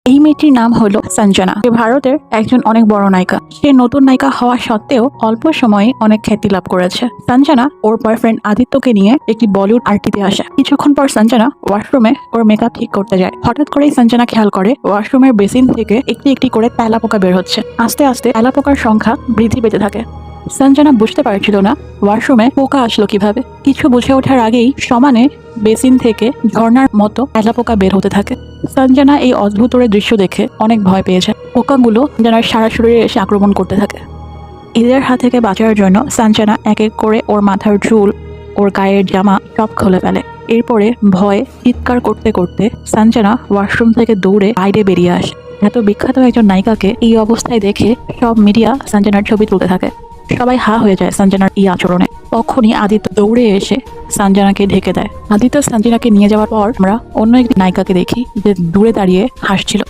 এই মেয়েটির নাম হলো সঞ্জনা। সে ভারতের একজন অনেক বড় নায়িকা। সে নতুন নায়িকা হওয়া সত্ত্বেও অল্প সময়ে অনেক খ্যাতি লাভ করেছে। সঞ্জনা ওর বয়ফ্রেন্ড আদিত্যকে নিয়ে একটি বলিউড আর্টিতে আসে। কিছুক্ষণ পর সঞ্জনা ওয়াশরুমে ওর মেকআপ ঠিক করতে যায়। হঠাৎ করেই সঞ্জনা খেয়াল করে ওয়াশরুমের বেসিন থেকে একটি একটি করে তেলাপোকা বের হচ্ছে। আস্তে আস্তে তেলাপোকার সংখ্যা বৃদ্ধি পেতে থাকে। সঞ্জনা বুঝতে পারছিল না ওয়াশরুমে পোকা আসলো কিভাবে। কিছু বুঝে ওঠার আগেই সমানে বেসিন থেকে ঝর্ণার মতো তেলাপোকা বের হতে থাকে। সঞ্জনা এই অদ্ভুতরে দৃশ্য দেখে অনেক ভয় পেয়ে যায়। পোকাগুলো সঞ্জনার সারা শরীরে এসে আক্রমণ করতে থাকে। এদের হাত থেকে বাঁচার জন্য সঞ্জনা এক এক করে ওর মাথার চুল, ওর গায়ের জামা সব খুলে ফেলে। এরপরে ভয়ে চিৎকার করতে করতে সঞ্জনা ওয়াশরুম থেকে দৌড়ে বাইরে বেরিয়ে আসে। এত বিখ্যাত একজন নায়িকাকে এই অবস্থায় দেখে সব মিডিয়া সঞ্জনার ছবি তুলতে থাকে। সবাই হা হয়ে যায় সঞ্জনার এই আচরণে। তখনই আদিত্য দৌড়ে এসে সঞ্জনাকে ঢেকে দেয়। আদিত্য সঞ্জনাকে নিয়ে যাওয়ার পর আমরা অন্য একটি নায়িকাকে দেখি যে দূরে দাঁড়িয়ে হাসছিল।